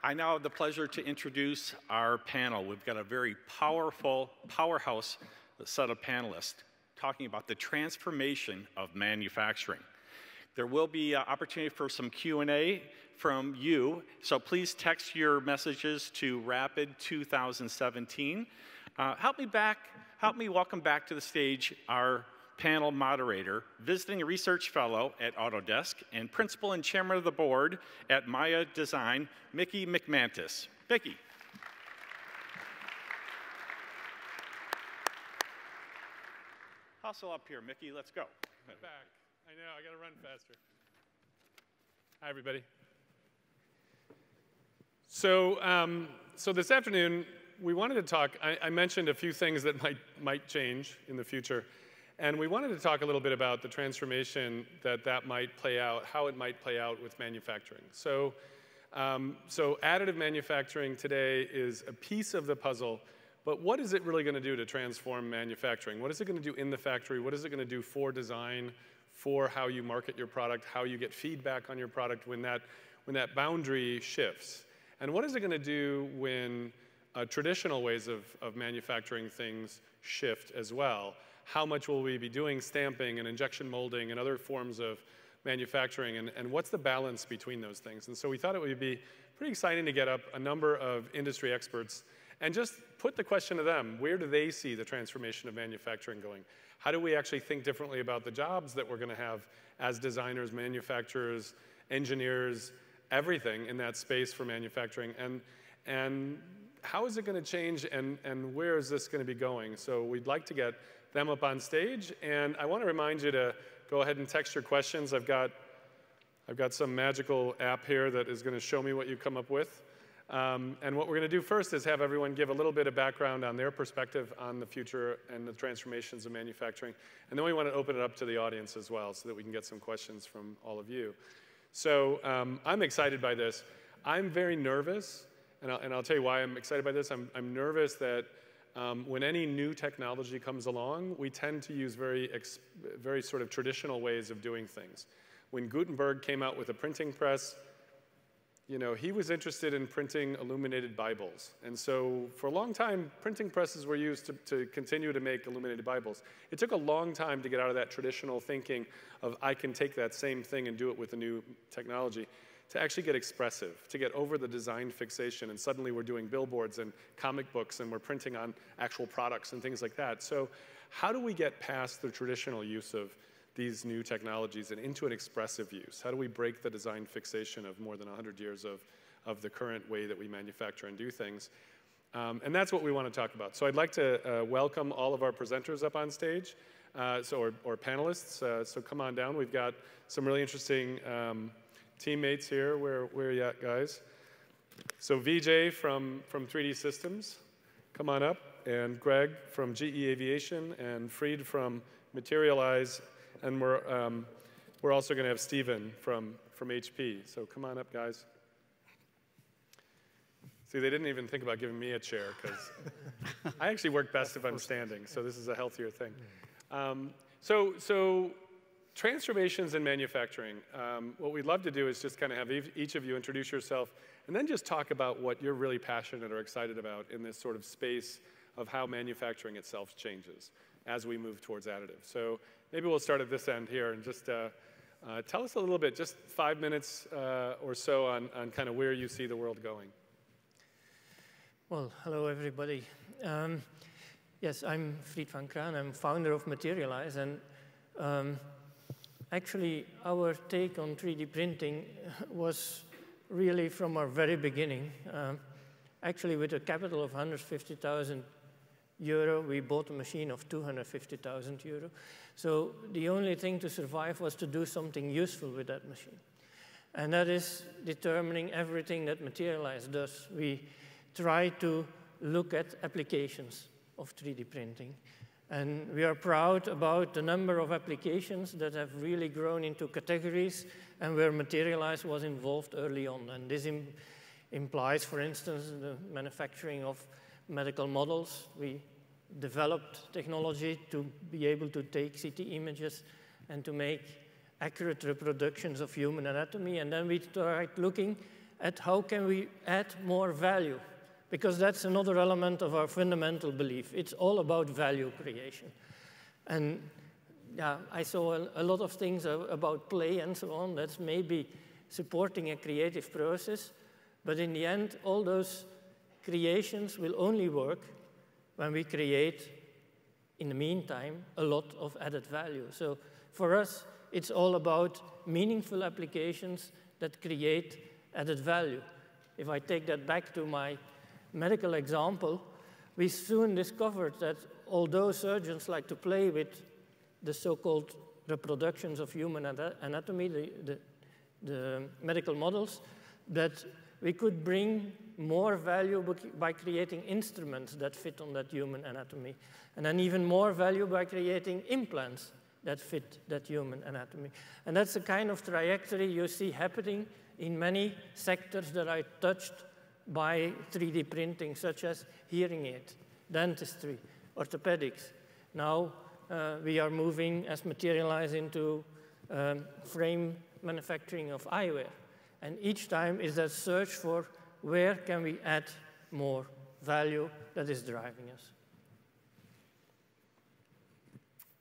I now have the pleasure to introduce our panel. We've got a very powerful, powerhouse set of panelists talking about the transformation of manufacturing. There will be opportunity for some Q&A from you, so please text your messages to RAPID 2017. Help me welcome back to the stage our panel moderator, visiting research fellow at Autodesk, and principal and chairman of the board at Maya Design, Mickey McMantis. Mickey. Hustle up here, Mickey. Let's go. Back. I know. I got to run faster. Hi, everybody. So this afternoon, we wanted to talk. I mentioned a few things that might change in the future. And we wanted to talk a little bit about the transformation that might play out, how it might play out with manufacturing. So additive manufacturing today is a piece of the puzzle, but what is it really going to do to transform manufacturing? What is it going to do in the factory? What is it going to do for design, for how you market your product, how you get feedback on your product when that boundary shifts? And what is it going to do when traditional ways of manufacturing things shift as well? How much will we be doing stamping and injection molding and other forms of manufacturing, and what's the balance between those things? And so we thought it would be pretty exciting to get up a number of industry experts and just put the question to them, where do they see the transformation of manufacturing going? How do we actually think differently about the jobs that we're going to have as designers, manufacturers, engineers, everything in that space for manufacturing? And how is it going to change, and where is this going to be going? So we'd like to get them up on stage, and I want to remind you to go ahead and text your questions. I've got some magical app here that is going to show me what you come up with. And what we're going to do first is have everyone give a little bit of background on their perspective on the future and the transformations of manufacturing. And then we want to open it up to the audience as well so that we can get some questions from all of you. So I'm excited by this. I'm very nervous, and I'll tell you why I'm excited by this. I'm nervous that when any new technology comes along, we tend to use very sort of traditional ways of doing things. When Gutenberg came out with a printing press, he was interested in printing illuminated Bibles. And so for a long time, printing presses were used to continue to make illuminated Bibles. It took a long time to get out of that traditional thinking of, I can take that same thing and do it with a new technology, to actually get expressive, to get over the design fixation, and suddenly we're doing billboards and comic books, and we're printing on actual products and things like that. So how do we get past the traditional use of these new technologies and into an expressive use? How do we break the design fixation of more than 100 years of the current way that we manufacture and do things? And that's what we want to talk about. So I'd like to welcome all of our presenters up on stage, or panelists. So come on down. We've got some really interesting teammates here. Where are you at, guys? So Vijay from 3D Systems, come on up, and Greg from GE Aviation, and Fried from Materialize, and we're also going to have Steven from HP. So come on up, guys. See, they didn't even think about giving me a chair, because I actually work best if I'm standing, so this is a healthier thing. So transformations in manufacturing. What we'd love to do is just kind of have each of you introduce yourself, and then just talk about what you're really passionate or excited about in this sort of space of how manufacturing itself changes as we move towards additive. So maybe we'll start at this end here, and just tell us a little bit, just 5 minutes or so on kind of where you see the world going. Well, hello, everybody. Yes, I'm Fried van Kraan. I'm founder of Materialize, and actually, our take on 3D printing was really from our very beginning. Actually, with a capital of 150,000 euro, we bought a machine of 250,000 euro. So the only thing to survive was to do something useful with that machine. And that is determining everything that Materialize does. We try to look at applications of 3D printing. And we are proud about the number of applications that have really grown into categories and where Materialize was involved early on. And this implies, for instance, the manufacturing of medical models. We developed technology to be able to take CT images and to make accurate reproductions of human anatomy. And then we started looking at how can we add more value, because that's another element of our fundamental belief. It's all about value creation. And yeah, I saw a lot of things about play and so on. That's maybe supporting a creative process. But in the end, all those creations will only work when we create, in the meantime, a lot of added value. So for us, it's all about meaningful applications that create added value. If I take that back to my medical example, we soon discovered that although surgeons like to play with the so-called reproductions of human anatomy, the medical models, that we could bring more value by creating instruments that fit on that human anatomy, and then even more value by creating implants that fit that human anatomy. And that's the kind of trajectory you see happening in many sectors that are touched by 3D printing, such as hearing aid, dentistry, orthopedics. Now we are moving as materialized into frame manufacturing of eyewear. And each time is that search for where can we add more value that is driving us.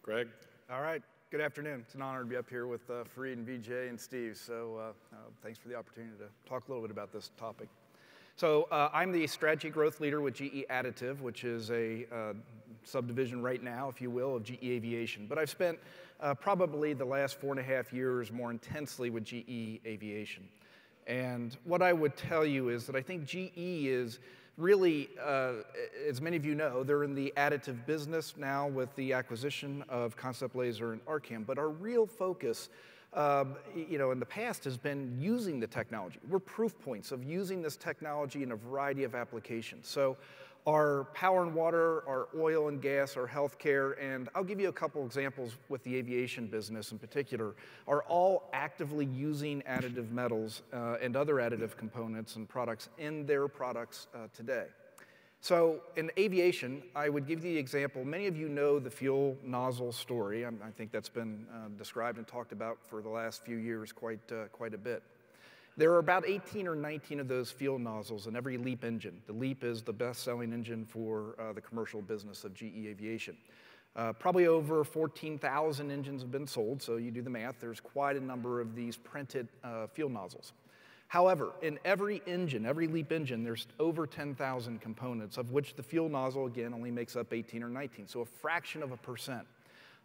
Greg? All right. Good afternoon. It's an honor to be up here with Fareed and Vijay and Steve. So thanks for the opportunity to talk a little bit about this topic. So I'm the strategy growth leader with GE Additive, which is a subdivision right now, if you will, of GE Aviation. But I've spent probably the last 4.5 years more intensely with GE Aviation. And what I would tell you is that I think GE is really, as many of you know, they're in the additive business now with the acquisition of Concept Laser and Arcam. But our real focus, in the past has been using the technology. We're proof points of using this technology in a variety of applications. So our power and water, our oil and gas, our healthcare, and I'll give you a couple examples with the aviation business in particular, are all actively using additive metals and other additive components and products in their products today. So in aviation, I would give you the example, many of you know the fuel nozzle story. I think that's been described and talked about for the last few years quite a bit. There are about 18 or 19 of those fuel nozzles in every LEAP engine. The LEAP is the best-selling engine for the commercial business of GE Aviation. Probably over 14,000 engines have been sold, so you do the math. There's quite a number of these printed fuel nozzles. However, in every engine, every LEAP engine, there's over 10,000 components, of which the fuel nozzle, again, only makes up 18 or 19, so a fraction of a percent.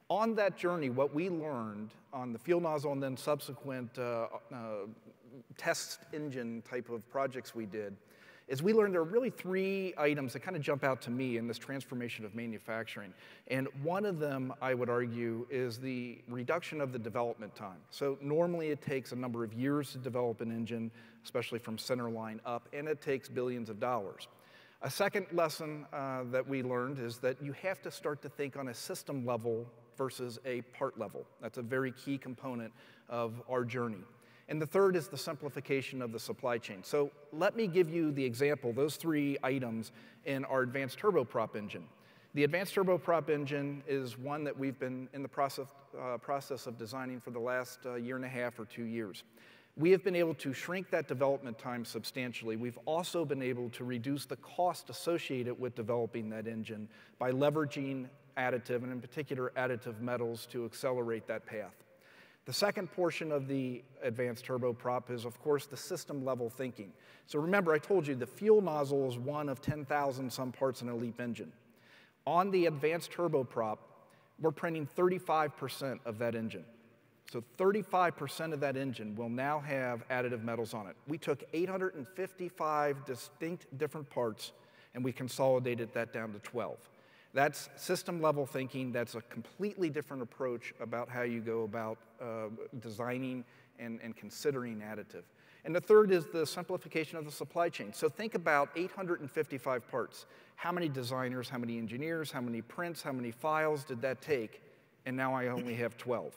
On that journey, what we learned on the fuel nozzle and then subsequent test engine type of projects we did, is we learned there are really 3 items that kind of jump out to me in this transformation of manufacturing. And one of them, I would argue, is the reduction of the development time. So normally it takes a number of years to develop an engine, especially from center line up, and it takes billions of dollars. A second lesson that we learned is that you have to start to think on a system level versus a part level. That's a very key component of our journey. And the third is the simplification of the supply chain. So let me give you the example, those 3 items in our advanced turboprop engine. The advanced turboprop engine is one that we've been in the process of designing for the last 1.5 or 2 years. We have been able to shrink that development time substantially. We've also been able to reduce the cost associated with developing that engine by leveraging additive, and in particular additive metals, to accelerate that path. The second portion of the advanced turboprop is, of course, the system level thinking. So remember, I told you the fuel nozzle is one of 10,000 some parts in a LEAP engine. On the advanced turboprop, we're printing 35% of that engine. So 35% of that engine will now have additive metals on it. We took 855 distinct different parts and we consolidated that down to 12. That's system level thinking. That's a completely different approach about how you go about designing and considering additive. And the third is the simplification of the supply chain. So think about 855 parts. How many designers, how many engineers, how many prints, how many files did that take? And now I only have 12.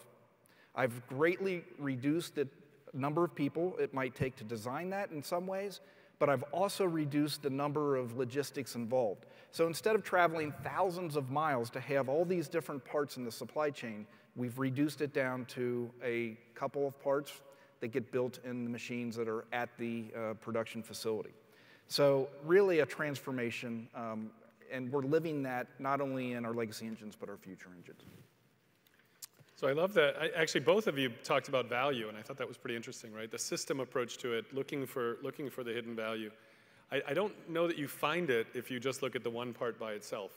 I've greatly reduced the number of people it might take to design that in some ways, but I've also reduced the number of logistics involved. So instead of traveling thousands of miles to have all these different parts in the supply chain, we've reduced it down to a couple of parts that get built in the machines that are at the production facility. So really a transformation, and we're living that not only in our legacy engines, but our future engines. So I love that. Actually, both of you talked about value, and I thought that was pretty interesting, right? The system approach to it, looking for the hidden value. I don't know that you find it if you just look at the one part by itself,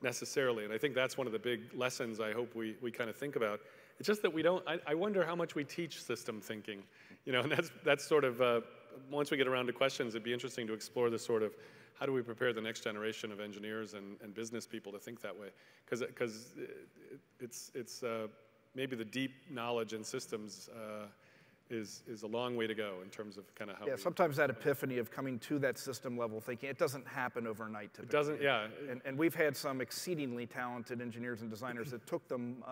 necessarily. And I think that's one of the big lessons I hope we kind of think about. It's just that we don't, I wonder how much we teach system thinking. You know, and that's sort of, once we get around to questions, it'd be interesting to explore the sort of, how do we prepare the next generation of engineers and business people to think that way? Because it's maybe the deep knowledge in systems is a long way to go in terms of kind of how. Yeah, sometimes that epiphany of coming to that system level thinking, it doesn't happen overnight typically. It doesn't, yeah. And we've had some exceedingly talented engineers and designers that took them,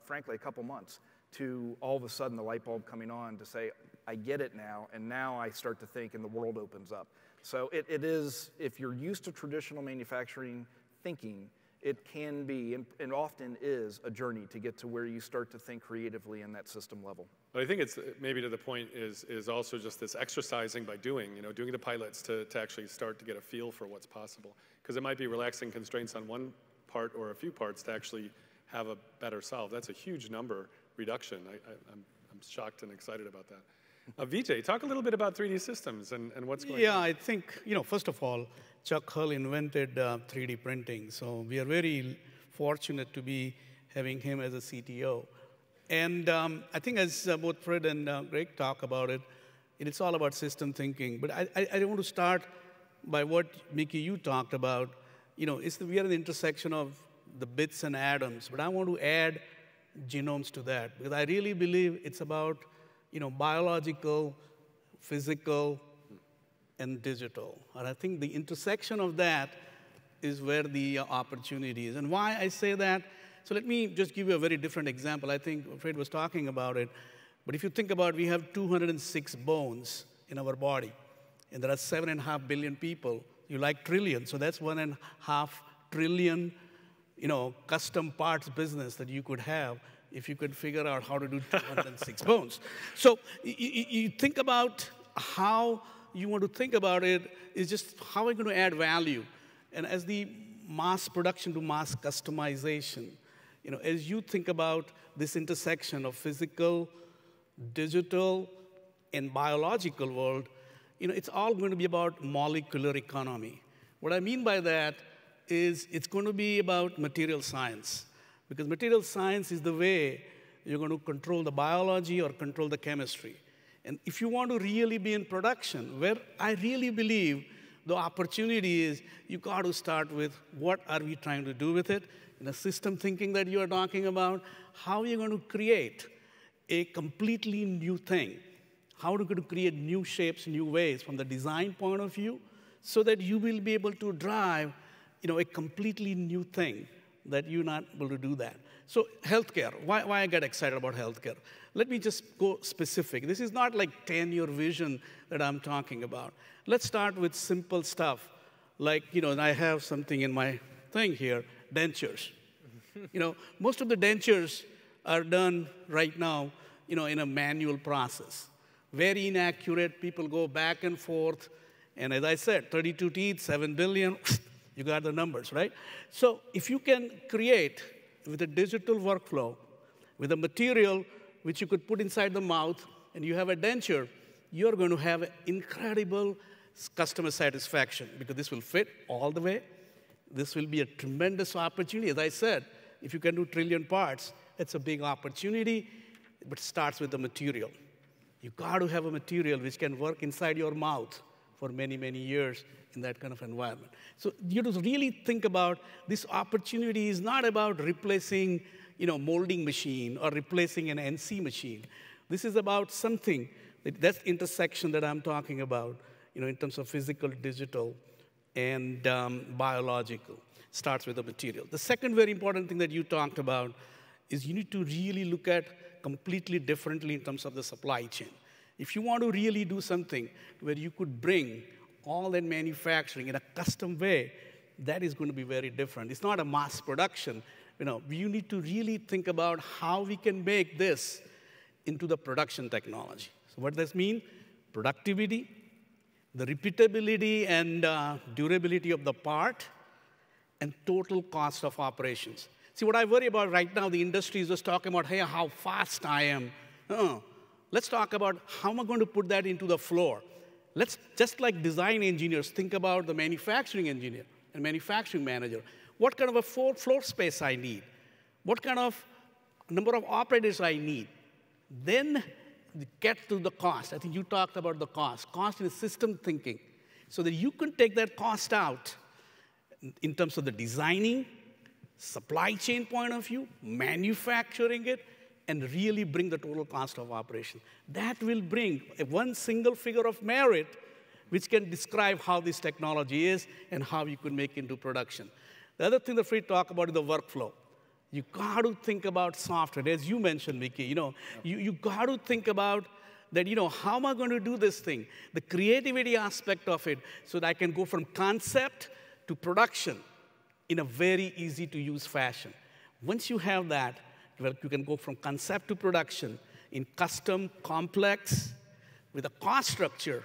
frankly, a couple months to all of a sudden the light bulb coming on to say, I get it now, and now I start to think and the world opens up. So it is, if you're used to traditional manufacturing thinking, it can be, and often is, a journey to get to where you start to think creatively in that system level. But I think it's, maybe to the point is also just this exercising by doing, you know, doing the pilots to actually start to get a feel for what's possible. Because it might be relaxing constraints on one part or a few parts to actually have a better solve. That's a huge number reduction. I'm shocked and excited about that. Vijay, talk a little bit about 3D systems and what's going on. Yeah, I think, you know, first of all, Chuck Hull invented 3D printing. So we are very fortunate to be having him as a CTO. And I think as both Fred and Greg talk about it, it's all about system thinking. But I want to start by what, Mickey, you talked about. You know, we are at the intersection of the bits and atoms. But I want to add genomes to that. Because I really believe it's about, you know, biological, physical, and digital. And I think the intersection of that is where the opportunity is. And why I say that, so let me just give you a very different example. I think Fred was talking about it. But if you think about, we have 206 bones in our body. And there are 7.5 billion people. You like trillion, so that's 1.5 trillion, you know, custom parts business that you could have if you could figure out how to do 206 bones. So you think about how you want to think about it is just how we're going to add value. And as the mass production to mass customization, you know, as you think about this intersection of physical, digital, and biological world, you know, it's all going to be about molecular economy. What I mean by that is it's going to be about material science. Because material science is the way you're going to control the biology or control the chemistry. And if you want to really be in production, where I really believe the opportunity is, you got to start with what are we trying to do with it, in the system thinking that you are talking about, how are you going to create a completely new thing? How are you going to create new shapes, new ways from the design point of view, so that you will be able to drive, you know, a completely new thing that you're not able to do that. So healthcare, why I get excited about healthcare? Let me just go specific. This is not like 10-year vision that I'm talking about. Let's start with simple stuff. Like, you know, and I have something in my thing here, dentures. You know, most of the dentures are done right now, you know, in a manual process. Very inaccurate, people go back and forth. And as I said, 32 teeth, 7 billion, you got the numbers, right? So if you can create with a digital workflow, with a material which you could put inside the mouth, and you have a denture, you're going to have incredible customer satisfaction, because this will fit all the way. This will be a tremendous opportunity. As I said, if you can do trillion parts, it's a big opportunity, but it starts with the material. You got to have a material which can work inside your mouth for many, many years in that kind of environment. So you have to really think about this opportunity is not about replacing, you know, molding machine or replacing an NC machine. This is about something, that's the intersection that I'm talking about, you know, in terms of physical, digital, and biological. Starts with the material. The second very important thing that you talked about is you need to really look at completely differently in terms of the supply chain. If you want to really do something where you could bring all that manufacturing in a custom way, that is going to be very different. It's not a mass production. You know, you need to really think about how we can make this into the production technology. So what does this mean? Productivity, the repeatability and durability of the part, and total cost of operations. See, what I worry about right now, the industry is just talking about, hey, how fast I am. Let's talk about how am I going to put that into the floor. Let's, just like design engineers, think about the manufacturing engineer and manufacturing manager. What kind of a floor space I need? What kind of number of operators I need? Then get to the cost. I think you talked about the cost. Cost is system thinking. So that you can take that cost out in terms of the designing, supply chain point of view, manufacturing it, and really bring the total cost of operation. That will bring one single figure of merit which can describe how this technology is and how you could make it into production. The other thing that we talk about is the workflow. You got to think about software. As you mentioned, Vicky, you got to think about that, how am I going to do this thing? The creativity aspect of it so that I can go from concept to production in a very easy-to-use fashion. Once you have that, well, you can go from concept to production in custom, complex, with a cost structure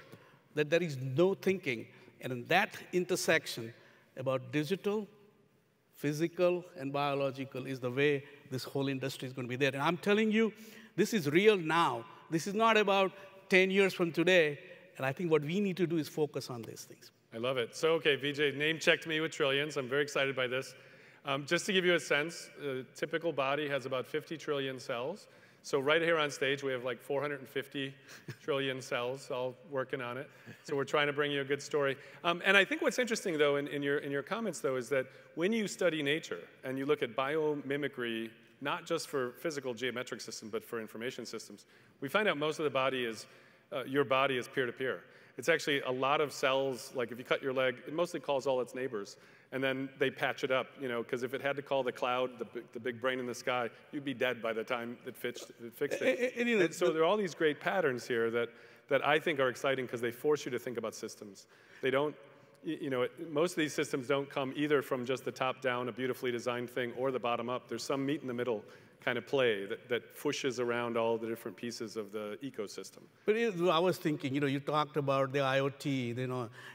that there is no thinking. And in that intersection about digital, physical, and biological is the way this whole industry is going to be there. And I'm telling you, this is real now. This is not about 10 years from today. And I think what we need to do is focus on these things. I love it. So, okay, Vijay, name-checked me with trillions. I'm very excited by this. Just to give you a sense, a typical body has about 50 trillion cells. So right here on stage, we have like 450 trillion cells all working on it. So we're trying to bring you a good story. And I think what's interesting, though, in your comments, though, is that when you study nature and you look at biomimicry, not just for physical geometric systems, but for information systems, we find out most of the body is, your body is peer-to-peer. It's actually a lot of cells, like if you cut your leg, it mostly calls all its neighbors. And then they patch it up, because if it had to call the cloud, the big brain in the sky, you'd be dead by the time it fixed it. And so there are all these great patterns here that I think are exciting because they force you to think about systems. They don't, most of these systems don't come either from just the top down, a beautifully designed thing, or the bottom up. There's some meet in the middle kind of play that pushes around all the different pieces of the ecosystem. But I was thinking, you talked about the IoT,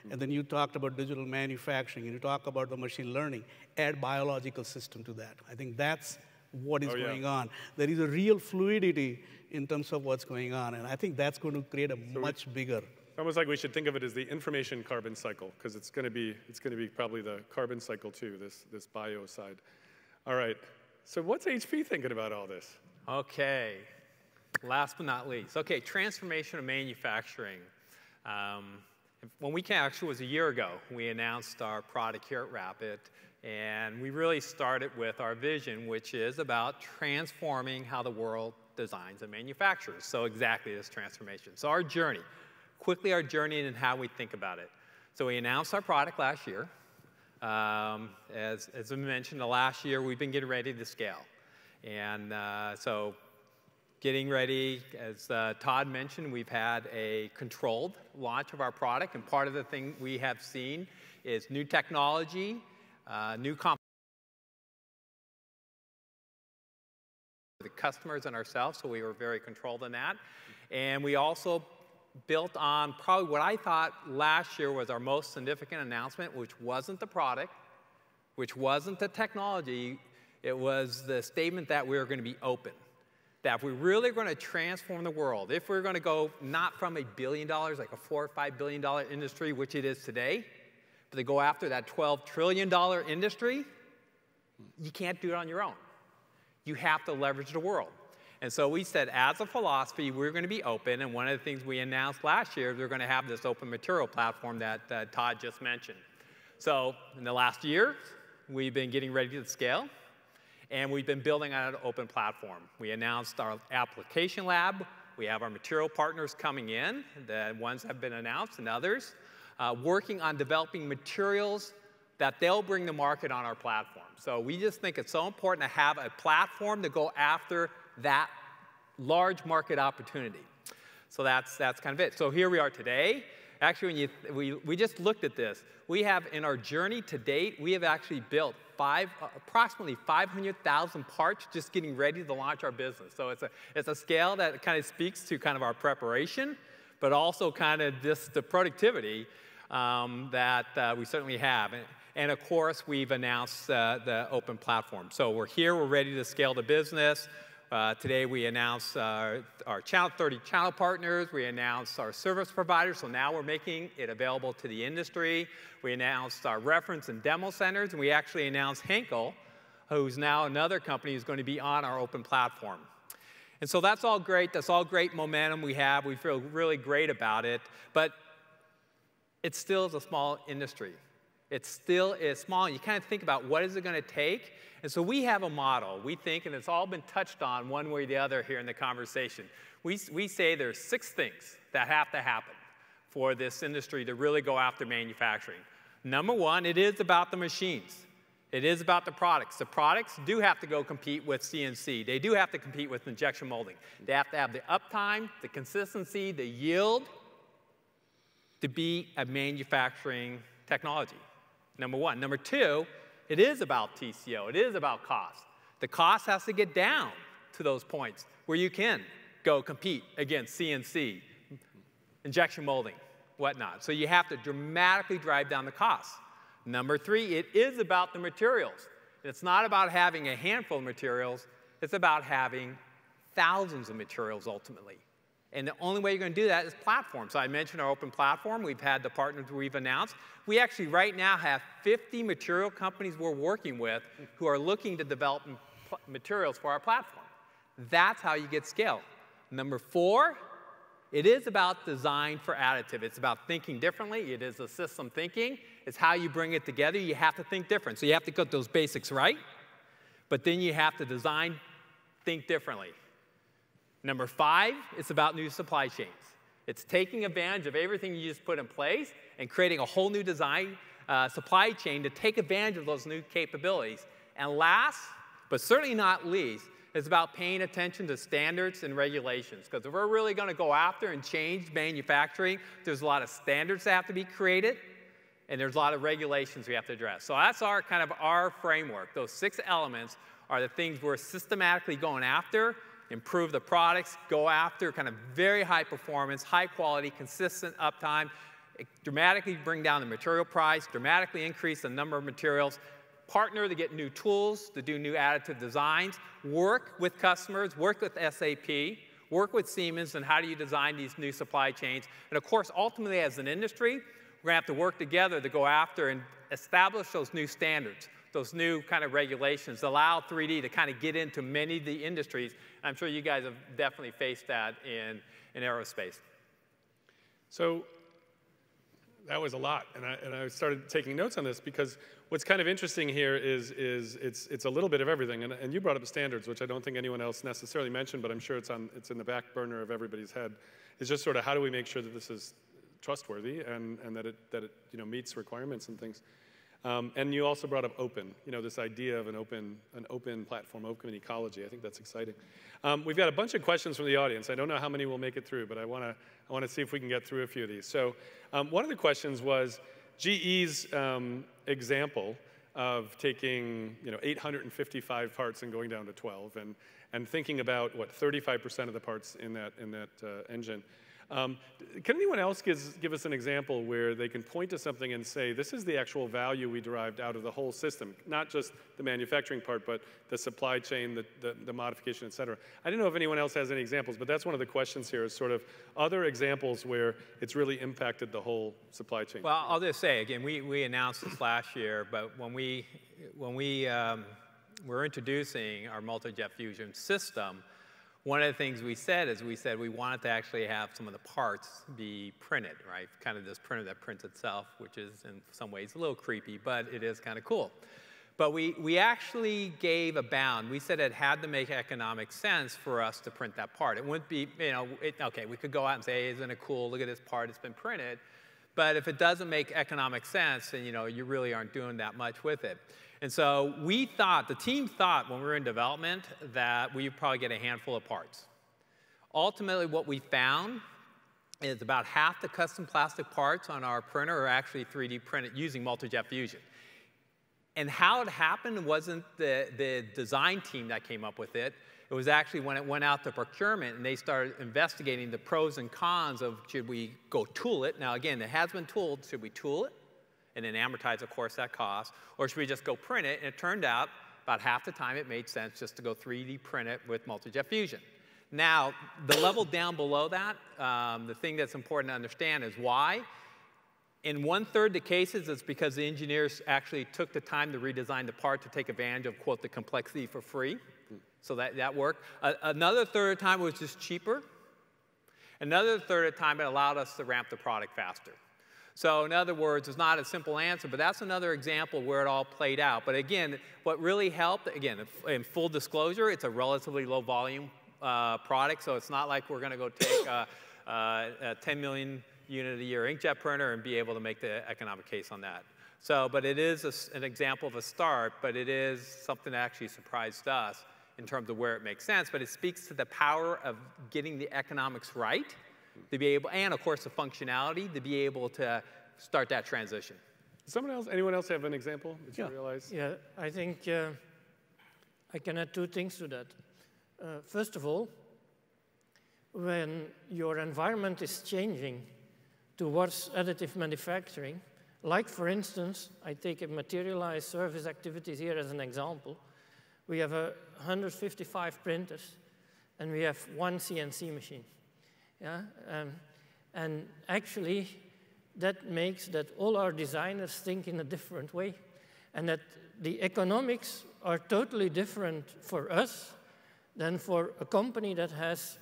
and then you talked about digital manufacturing, and you talk about the machine learning. Add biological system to that. I think that's what is going on. There is a real fluidity in terms of what's going on, and I think that's going to create a much bigger. Almost like we should think of it as the information carbon cycle, because it's going to be probably the carbon cycle too, this bio side. All right. So what's HP thinking about all this? Okay, last but not least. Okay, transformation of manufacturing. When we came, actually it was a year ago, we announced our product here at RAPID, and we really started with our vision, which is about transforming how the world designs and manufactures. So exactly this transformation. So our journey, quickly our journey and how we think about it. So we announced our product last year. As I mentioned, the last year we've been getting ready to scale. And so getting ready, as Todd mentioned, we've had a controlled launch of our product. And part of the thing we have seen is new technology, new the customers and ourselves, so we were very controlled in that. And we also built on probably what I thought last year was our most significant announcement, which wasn't the product, which wasn't the technology. It was the statement that we were going to be open, that if we're really going to transform the world, if we're going to go not from $1 billion, like a $4 or $5 billion industry, which it is today, but to go after that $12 trillion industry, you can't do it on your own. You have to leverage the world. And so we said, as a philosophy, we're going to be open. And one of the things we announced last year is we're going to have this open material platform that Todd just mentioned. So in the last year, we've been getting ready to scale. And we've been building on an open platform. We announced our application lab. We have our material partners coming in. The ones have been announced and others. Working on developing materials that they'll bring to market on our platform. So we just think it's so important to have a platform to go after that large market opportunity. So that's kind of it. So here we are today. Actually, we just looked at this. We have, in our journey to date, we have actually built approximately 500,000 parts just getting ready to launch our business. So it's a scale that kind of speaks to kind of our preparation, but also kind of just the productivity that we certainly have. And of course, we've announced the open platform. So we're here, we're ready to scale the business. Today we announced our 30 channel partners. We announced our service providers, so now we're making it available to the industry. We announced our reference and demo centers, and we actually announced Henkel, who's now another company who's going to be on our open platform. And so that's all great. That's all great momentum we have. We feel really great about it, but it still is a small industry. It still is small. You kind of think about what is it going to take. And so we have a model, we think, and it's all been touched on one way or the other here in the conversation. We say there's 6 things that have to happen for this industry to really go after manufacturing. Number 1, it is about the machines. It is about the products. The products do have to go compete with CNC. They do have to compete with injection molding. They have to have the uptime, the consistency, the yield to be a manufacturing technology. Number 1. Number 2, it is about TCO. It is about cost. The cost has to get down to those points where you can go compete against CNC, injection molding, whatnot. So you have to dramatically drive down the cost. Number 3, it is about the materials. It's not about having a handful of materials. It's about having thousands of materials ultimately. And the only way you're going to do that is platform. So I mentioned our open platform. We've had the partners we've announced. We actually right now have 50 material companies we're working with who are looking to develop materials for our platform. That's how you get scale. Number 4, it is about design for additive. It's about thinking differently. It is a system thinking. It's how you bring it together. You have to think different. So you have to get those basics right, but then you have to design, think differently. Number 5, it's about new supply chains. It's taking advantage of everything you just put in place and creating a whole new design supply chain to take advantage of those new capabilities. And last, but certainly not least, it's about paying attention to standards and regulations. Because if we're really going to go after and change manufacturing, there's a lot of standards that have to be created, and there's a lot of regulations we have to address. So that's kind of our framework. Those 6 elements are the things we're systematically going after. Improve the products, go after kind of very high performance, high quality, consistent uptime, dramatically bring down the material price, dramatically increase the number of materials, partner to get new tools, to do new additive designs, work with customers, work with SAP, work with Siemens, and how do you design these new supply chains. And of course, ultimately as an industry, we're going to have to work together to go after and establish those new standards, those new kind of regulations, allow 3D to kind of get into many of the industries. I'm sure you guys have definitely faced that in aerospace. So that was a lot, and I started taking notes on this because what's kind of interesting here is it's a little bit of everything. And you brought up standards, which I don't think anyone else necessarily mentioned, but I'm sure it's in the back burner of everybody's head. It's just sort of how do we make sure that this is trustworthy and that it meets requirements and things. And you also brought up open, this idea of an open platform, open ecology. I think that's exciting. We've got a bunch of questions from the audience. I don't know how many will make it through, but I want to see if we can get through a few of these. So one of the questions was GE's example of taking 855 parts and going down to 12, and thinking about what 35% of the parts in that engine. Can anyone else give us an example where they can point to something and say, this is the actual value we derived out of the whole system, not just the manufacturing part, but the supply chain, the modification, et cetera. I don't know if anyone else has any examples, but that's one of the questions here is sort of other examples where it's really impacted the whole supply chain. Well, I'll just say, again, we announced this last year, but when we were introducing our multi-jet fusion system, one of the things we said we wanted to actually have some of the parts be printed, right? Kind of this printer that prints itself, which is in some ways a little creepy, but it is kind of cool. But we actually gave a bound. We said it had to make economic sense for us to print that part. It wouldn't be, okay, we could go out and say, hey, isn't it cool? Look at this part, it's been printed. But if it doesn't make economic sense, then you really aren't doing that much with it. And so the team thought when we were in development that we'd probably get a handful of parts. Ultimately, what we found is about half the custom plastic parts on our printer are actually 3D printed using multi-jet fusion. And how it happened wasn't the design team that came up with it. It was actually when it went out to procurement and they started investigating the pros and cons of should we go tool it. Now again, it has been tooled. Should we tool it and then amortize, of course, that cost? Or should we just go print it? And it turned out about half the time it made sense just to go 3D print it with multi-jet fusion. Now, the level down below that, the thing that's important to understand is why. In 1/3 the cases, it's because the engineers actually took the time to redesign the part to take advantage of, quote, the complexity for free. So that worked. Another third of the time it was just cheaper. Another third of the time it allowed us to ramp the product faster. So in other words, it's not a simple answer, but that's another example where it all played out. But again, what really helped, again, in full disclosure, it's a relatively low volume product, so it's not like we're going to go take a 10 million unit a year inkjet printer and be able to make the economic case on that. So, but it is an example of a start, but it is something that actually surprised us in terms of where it makes sense, but it speaks to the power of getting the economics right to be able, and of course the functionality, to be able to start that transition. Anyone else have an example that you realize? Yeah, I think I can add two things to that. First of all, when your environment is changing towards additive manufacturing, like for instance, I take a materialized service activities here as an example. We have 155 printers, and we have one CNC machine. Yeah? And actually, that makes that all our designers think in a different way, and that the economics are totally different for us than for a company that has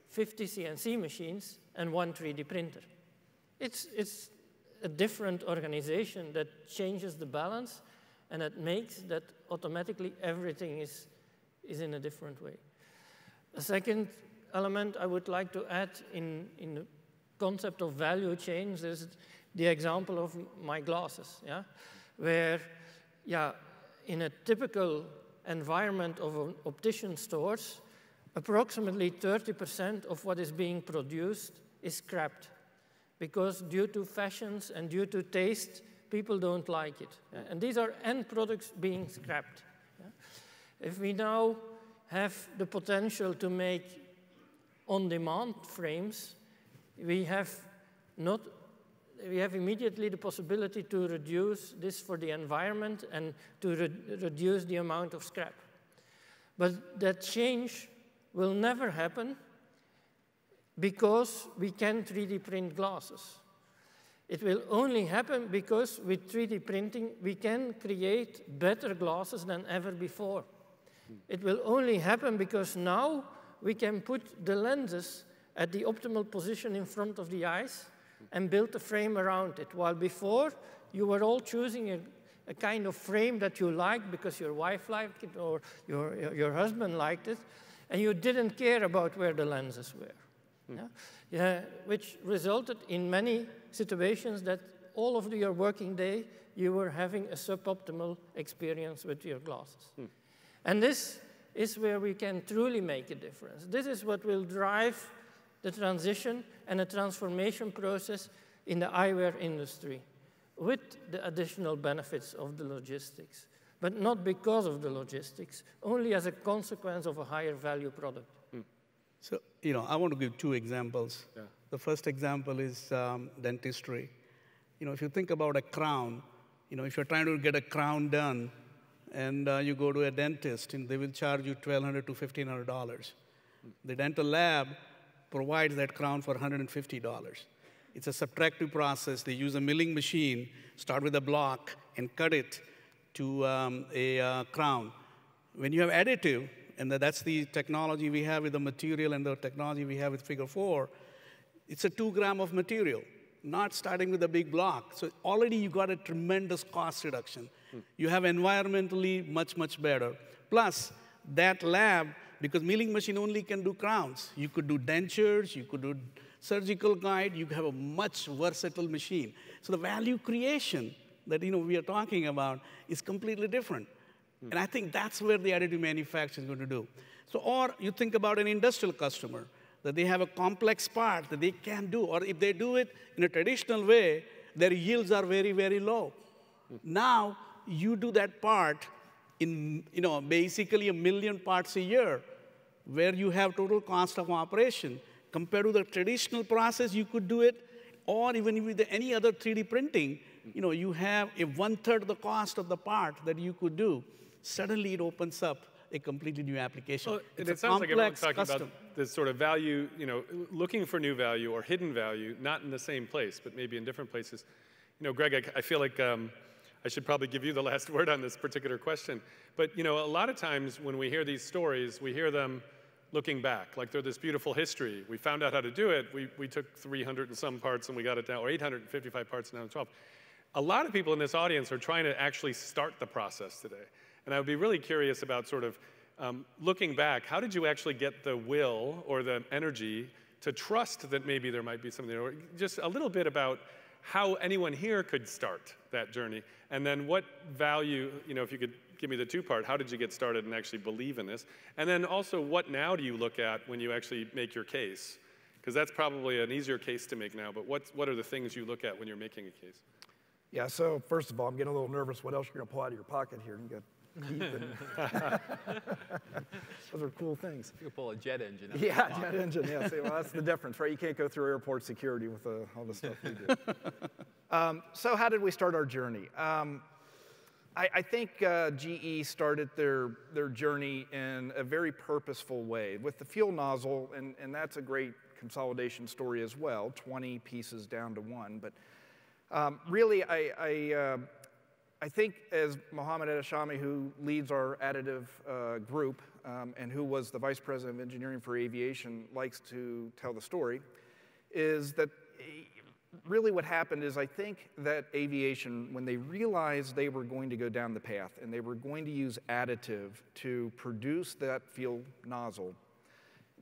50 CNC machines and one 3D printer. It's a different organization that changes the balance, and that makes that automatically everything is in a different way. A second element I would like to add in the concept of value chains is the example of my glasses, yeah? Where, yeah, in a typical environment of optician stores, approximately 30% of what is being produced is scrapped, because due to fashions and due to taste, people don't like it. And these are end products being scrapped. If we now have the potential to make on-demand frames, we have immediately the possibility to reduce this for the environment and to reduce the amount of scrap. But that change will never happen because we can 3D print glasses. It will only happen because with 3D printing, we can create better glasses than ever before. It will only happen because now we can put the lenses at the optimal position in front of the eyes and build a frame around it. While before, you were all choosing a kind of frame that you liked because your wife liked it or your husband liked it, and you didn't care about where the lenses were. Yeah, which resulted in many situations that all of your working day, you were having a suboptimal experience with your glasses. And this is where we can truly make a difference. This is what will drive the transition and the transformation process in the eyewear industry, with the additional benefits of the logistics, but not because of the logistics, only as a consequence of a higher value product. So, I want to give two examples. Yeah. The first example is dentistry. If you think about a crown, if you're trying to get a crown done and you go to a dentist, and they will charge you $1,200 to $1,500. The dental lab provides that crown for $150. It's a subtractive process. They use a milling machine, start with a block, and cut it to a crown. When you have additive, and that's the technology we have with the material and the technology we have with Figure 4, it's a 2 gram of material, not starting with a big block. So already you got a tremendous cost reduction. You have environmentally much, much better. Plus, that lab, because milling machine only can do crowns. You could do dentures, you could do surgical guide, you have a much versatile machine. So the value creation that we are talking about is completely different. And I think that's where the additive manufacturing is going to do. So, or you think about an industrial customer. that they have a complex part that they can't do. Or if they do it in a traditional way, their yields are very, very low. Now, you do that part in basically 1 million parts a year, where you have total cost of operation. Compared to the traditional process, you could do it, or even with any other 3D printing, you have a 1/3 of the cost of the part that you could do. Suddenly, it opens up a completely new application. Well, it's it sounds like everyone's talking custom. about this sort of value, looking for new value or hidden value, not in the same place, but maybe in different places. Greg, I feel like I should probably give you the last word on this particular question. But a lot of times when we hear these stories, we hear them looking back, like they're this beautiful history. We found out how to do it. We took 300 and some parts and we got it down, or 855 parts and down to 12. A lot of people in this audience are trying to actually start the process today. And I would be really curious about sort of looking back, how did you actually get the will or the energy to trust that maybe there might be something there? Or just a little bit about how anyone here could start that journey. And then what value, if you could give me the two-part, how did you get started and actually believe in this? And then also, what now do you look at when you actually make your case? Because that's probably an easier case to make now, but what are the things you look at when you're making a case? Yeah, so first of all, I'm getting a little nervous what else you're going to pull out of your pocket here. You got teeth and those are cool things. You could pull a jet engine out. Yeah, jet engine, yeah. See, well, that's the difference, right? You can't go through airport security with all the stuff we do. So how did we start our journey? I think GE started their journey in a very purposeful way with the fuel nozzle, and that's a great consolidation story as well, 20 pieces down to 1. But really, I think as Mohammed Adeshami, who leads our additive group and who was the Vice President of Engineering for Aviation, likes to tell the story, is that really what happened is I think that aviation, when they realized they were going to go down the path and they were going to use additive to produce that fuel nozzle,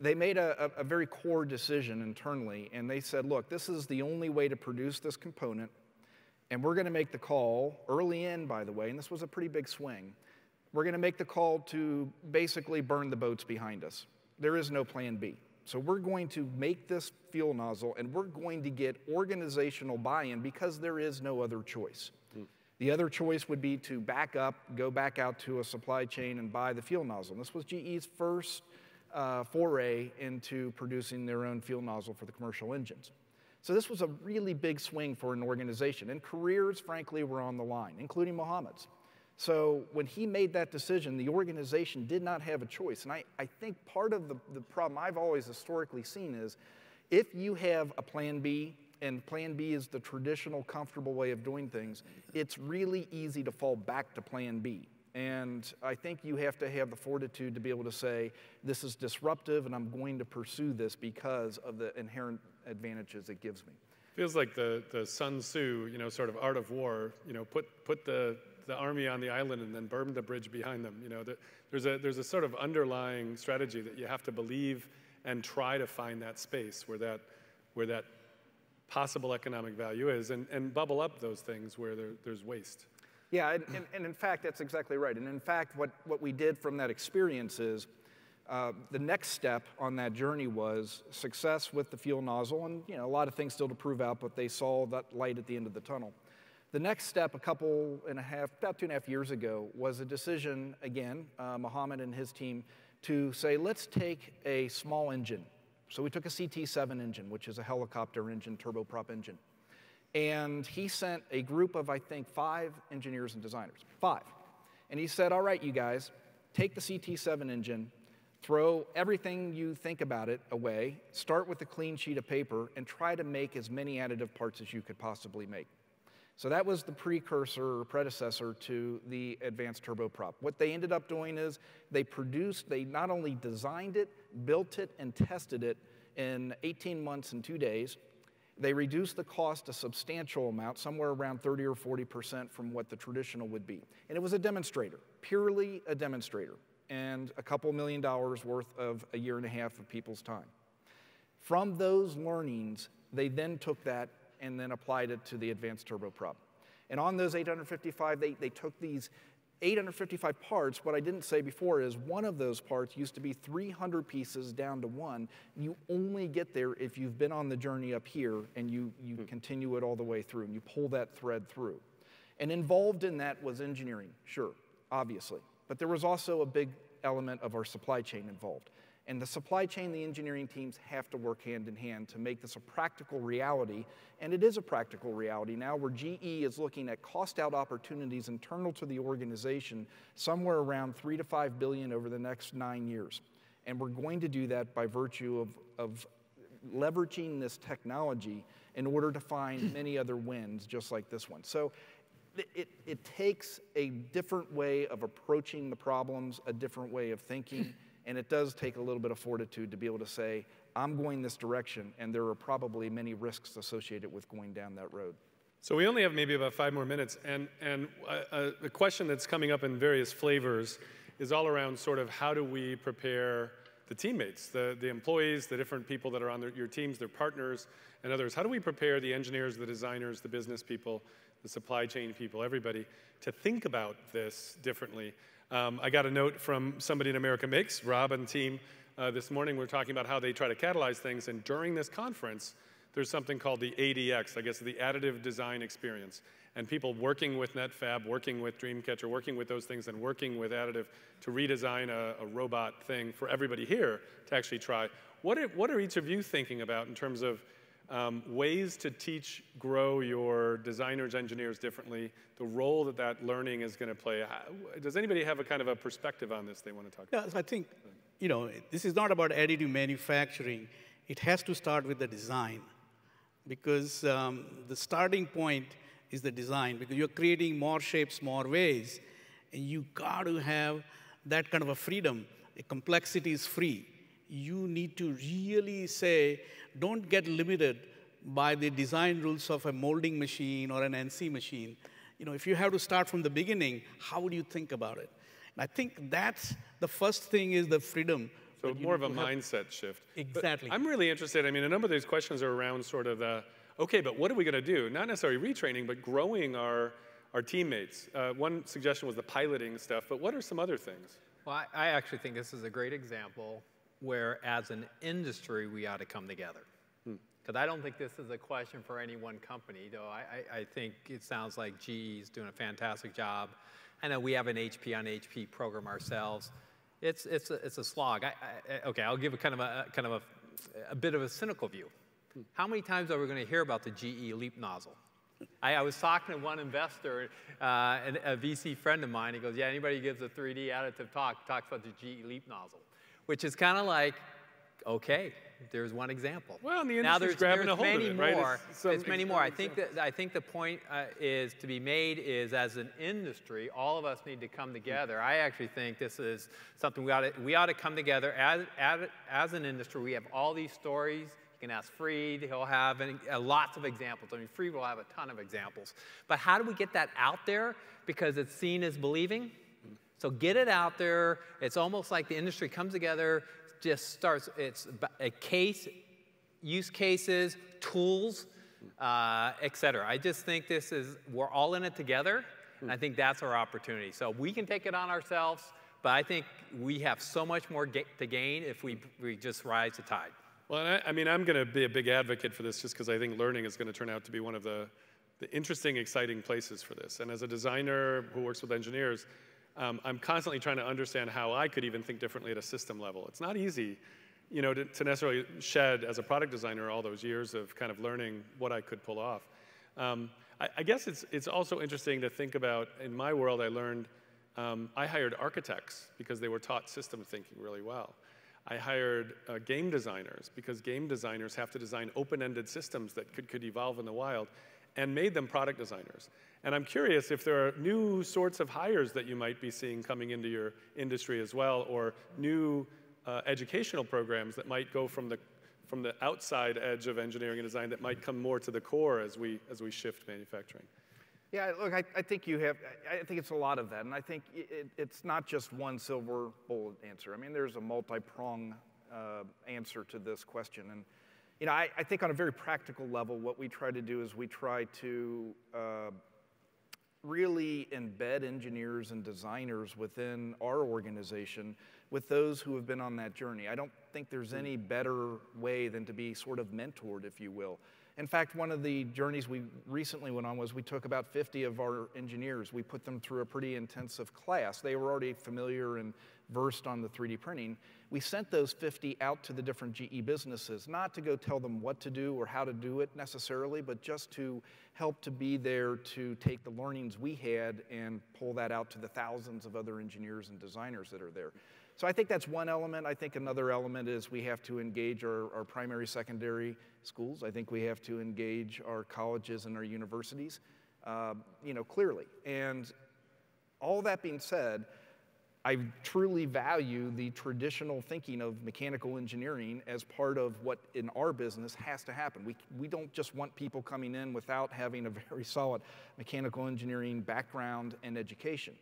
they made a very core decision internally, and they said, look, this is the only way to produce this component, and we're going to make the call early in, by the way, and this was a pretty big swing. We're going to make the call to basically burn the boats behind us. There is no plan B. So we're going to make this fuel nozzle, and we're going to get organizational buy-in because there is no other choice. The other choice would be to back up, go back out to a supply chain and buy the fuel nozzle. And this was GE's first foray into producing their own fuel nozzle for the commercial engines. So this was a really big swing for an organization, and careers, frankly, were on the line, including Mohammed's. So when he made that decision, the organization did not have a choice. And I think part of the problem I've always historically seen is if you have a plan B, and plan B is the traditional, comfortable way of doing things, it's really easy to fall back to plan B. And I think you have to have the fortitude to be able to say, this is disruptive, and I'm going to pursue this because of the inherent advantages it gives me. Feels like the Sun Tzu, sort of art of war, put the army on the island and then burn the bridge behind them. There's a sort of underlying strategy that you have to believe and try to find that space where that possible economic value is, and bubble up those things where there's waste. Yeah, and in fact, that's exactly right. And in fact, what we did from that experience is the next step on that journey was success with the fuel nozzle, and a lot of things still to prove out, but they saw that light at the end of the tunnel. The next step, about 2.5 years ago, was a decision, again, Mohammed and his team, to say, let's take a small engine. So we took a CT7 engine, which is a helicopter engine, turboprop engine. And he sent a group of, I think, 5 engineers and designers, 5. And he said, all right, you guys, take the CT7 engine, throw everything you think about it away, start with a clean sheet of paper, and try to make as many additive parts as you could possibly make. So that was the precursor or predecessor to the advanced turboprop. What they ended up doing is they not only designed it, built it, and tested it in 18 months and 2 days. They reduced the cost a substantial amount, somewhere around 30 or 40% from what the traditional would be. And it was a demonstrator, purely a demonstrator, and a couple $1 million worth of 1.5 years of people's time. From those learnings, they then took that and then applied it to the advanced turboprop. And on those 855, they took these 855 parts, what I didn't say before is one of those parts used to be 300 pieces down to one. You only get there if you've been on the journey up here and you continue it all the way through and you pull that thread through. And involved in that was engineering, sure, obviously. But there was also a big element of our supply chain involved. And the supply chain, the engineering teams have to work hand in hand to make this a practical reality. And it is a practical reality now where GE is looking at cost out opportunities internal to the organization somewhere around $3 to $5 billion over the next 9 years. And we're going to do that by virtue of leveraging this technology in order to find many other wins just like this one. So it takes a different way of approaching the problems, a different way of thinking. And it does take a little bit of fortitude to be able to say, I'm going this direction, and there are probably many risks associated with going down that road. So we only have maybe about 5 more minutes, and a question that's coming up in various flavors is all around sort of how do we prepare the teammates, the employees, the different people that are on your teams, their partners, and others. How do we prepare the engineers, the designers, the business people, the supply chain people, everybody, to think about this differently? I got a note from somebody in America Makes, Rob and team, this morning. We're talking about how they try to catalyze things, and during this conference, there's something called the ADX, I guess the additive design experience. And people working with NetFab, working with Dreamcatcher, working with those things, and working with additive to redesign a robot thing for everybody here to actually try. What are each of you thinking about in terms of ways to teach, grow your designers, engineers differently, the role that that learning is going to play? Does anybody have a kind of a perspective on this they want to talk about? Yeah, I think, this is not about additive manufacturing. It has to start with the design, because the starting point is the design, because you're creating more shapes, more ways, and you got to have that kind of a freedom. Complexity is free. You need to really say, don't get limited by the design rules of a molding machine or an NC machine. If you have to start from the beginning, how would you think about it? And I think that's the first thing, is the freedom. So more of a mindset shift. Exactly. But I'm really interested. I mean, a number of these questions are around sort of the, okay, but what are we going to do? Not necessarily retraining, but growing our teammates. One suggestion was the piloting stuff, but what are some other things? Well, I actually think this is a great example where, as an industry, we ought to come together. Because I don't think this is a question for any one company, though I think it sounds like GE is doing a fantastic job. I know we have an HP on HP program ourselves. It's a slog. Okay, I'll give a kind of a bit of a cynical view. How many times are we going to hear about the GE LEAP nozzle? I was talking to one investor, a VC friend of mine. He goes, yeah, anybody who gives a 3D additive talk talks about the GE LEAP nozzle, which is kind of like, okay, there's one example. Well, and the industry's grabbing a hold of it, right? There's many more. I think the point is to be made is, as an industry, all of us need to come together. I actually think this is something we ought to come together as an industry. We have all these stories. You can ask Freed. He'll have lots of examples. I mean, Freed will have a ton of examples. But how do we get that out there? Because it's seen as believing. So get it out there. It's almost like the industry comes together, just starts, it's a case, use cases, tools, et cetera. I just think we're all in it together, and I think that's our opportunity. So we can take it on ourselves, but I think we have so much more to gain if we just rise the tide. Well, I mean, I'm going to be a big advocate for this just because I think learning is going to turn out to be one of the interesting, exciting places for this. And as a designer who works with engineers, I'm constantly trying to understand how I could even think differently at a system level. It's not easy, to necessarily shed, as a product designer, all those years of kind of learning what I could pull off. I guess it's also interesting to think about, in my world, I learned, I hired architects because they were taught system thinking really well. I hired game designers because game designers have to design open-ended systems that could evolve in the wild, and made them product designers. And I'm curious if there are new sorts of hires that you might be seeing coming into your industry as well, or new educational programs that might go from the outside edge of engineering and design that might come more to the core as we shift manufacturing. Yeah, look, I think I think it's a lot of that, and I think it's not just one silver bullet answer. I mean, there's a multi-prong answer to this question, and I think on a very practical level, what we try to do is we try to really embed engineers and designers within our organization with those who have been on that journey. I don't think there's any better way than to be sort of mentored, if you will. In fact, one of the journeys we recently went on was we took about 50 of our engineers. We put them through a pretty intensive class. They were already familiar and versed on the 3D printing. We sent those 50 out to the different GE businesses, not to go tell them what to do or how to do it necessarily, but just to help to be there to take the learnings we had and pull that out to the thousands of other engineers and designers that are there. So I think that's one element. I think another element is we have to engage our primary, secondary schools. I think we have to engage our colleges and our universities, clearly. And all that being said, I truly value the traditional thinking of mechanical engineering as part of what in our business has to happen. We don't just want people coming in without having a very solid mechanical engineering background and education.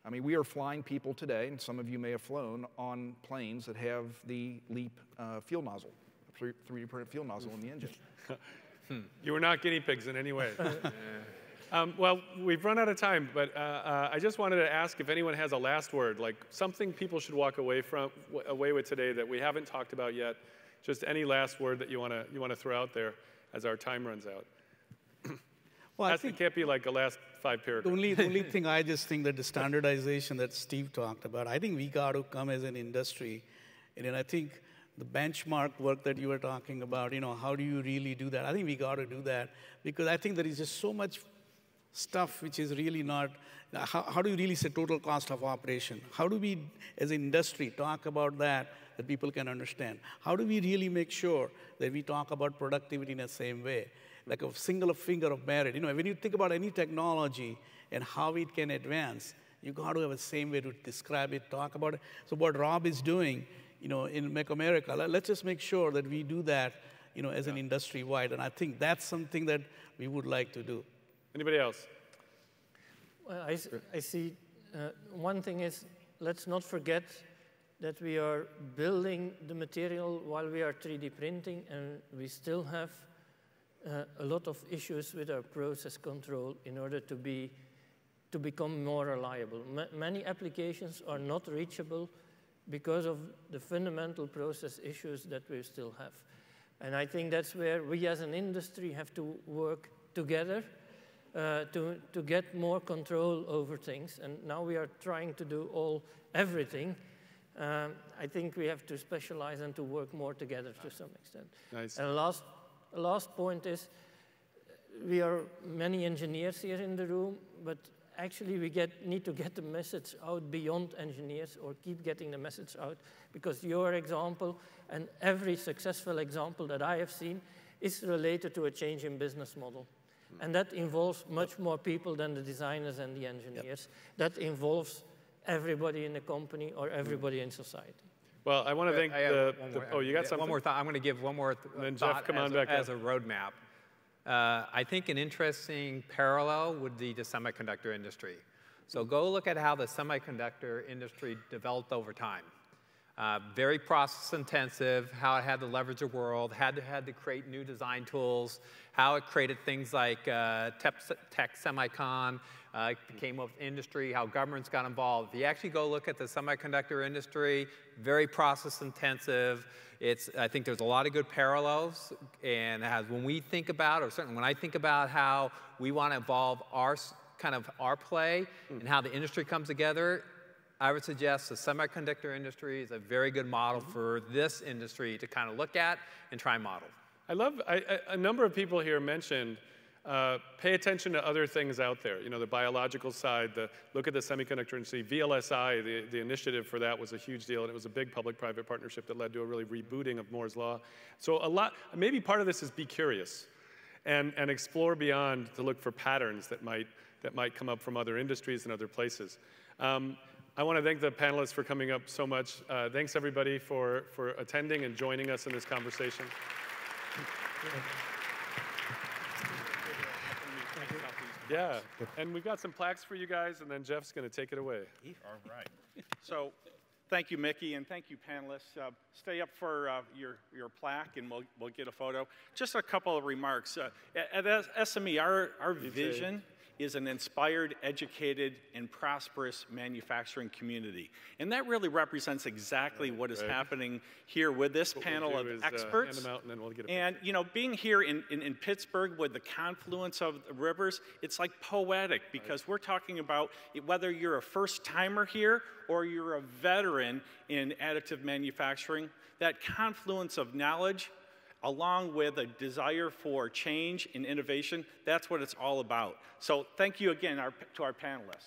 I mean, we are flying people today, and some of you may have flown on planes that have the LEAP fuel nozzle, 3D printed fuel nozzle in the engine. You were not guinea pigs in any way. Well, we've run out of time, but I just wanted to ask if anyone has a last word, like something people should walk away with today that we haven't talked about yet. Just any last word that you want to throw out there as our time runs out. Well, I think it can't be like a last 5 paragraphs. The only thing I just think that the standardization that Steve talked about, I think we got to come as an industry, and I think the benchmark work that you were talking about, how do you really do that? I think we got to do that because I think there is just so much stuff which is really not, how do you really say total cost of operation? How do we, as an industry, talk about that people can understand? How do we really make sure that we talk about productivity in the same way? Like a single finger of merit. When you think about any technology and how it can advance, you got to have the same way to describe it, talk about it. So what Rob is doing, in Make America, let's just make sure that we do that, as an industry-wide. And I think that's something that we would like to do. Anybody else? Well, I see one thing is, let's not forget that we are building the material while we are 3D printing, and we still have a lot of issues with our process control in order to become more reliable. Many applications are not reachable because of the fundamental process issues that we still have. And I think that's where we as an industry have to work together to get more control over things. And now we are trying to do everything. I think we have to specialize and to work more together to some extent. Nice. And last point is, we are many engineers here in the room, but actually we need to get the message out beyond engineers, or keep getting the message out, because your example and every successful example that I have seen is related to a change in business model. And that involves much more people than the designers and the engineers. Yep. That involves everybody in the company or everybody in society. Well, I want to thank you got something? One more thought. I'm going to give one more thought as a roadmap. I think an interesting parallel would be the semiconductor industry. So go look at how the semiconductor industry developed over time. Very process intensive, how it had to leverage the world, had to create new design tools, how it created things like tech semicon, came up with industry, how governments got involved. If you actually go look at the semiconductor industry, very process intensive. I think there's a lot of good parallels, and when we think about, or certainly when I think about how we want to evolve our play and how the industry comes together, I would suggest the semiconductor industry is a very good model for this industry to kind of look at and try and model. A number of people here mentioned pay attention to other things out there. The biological side, look at the semiconductor industry. VLSI, the initiative for that was a huge deal, and it was a big public-private partnership that led to a really rebooting of Moore's Law. So maybe part of this is be curious and explore beyond to look for patterns that might come up from other industries and other places. I want to thank the panelists for coming up so much. Thanks, everybody, for attending and joining us in this conversation. Yeah, and we've got some plaques for you guys, and then Jeff's going to take it away. All right. So thank you, Mickey, and thank you, panelists. Stay up for your plaque, and we'll get a photo. Just a couple of remarks. At SME, our vision is an inspired, educated, and prosperous manufacturing community. And that really represents exactly what is happening here with this panel of experts. Hand them out and then we'll get a and you know, being here in Pittsburgh with the confluence of the rivers, it's like poetic, because we're talking about whether you're a first-timer here or you're a veteran in additive manufacturing, that confluence of knowledge along with a desire for change and innovation, that's what it's all about. So thank you again to our panelists.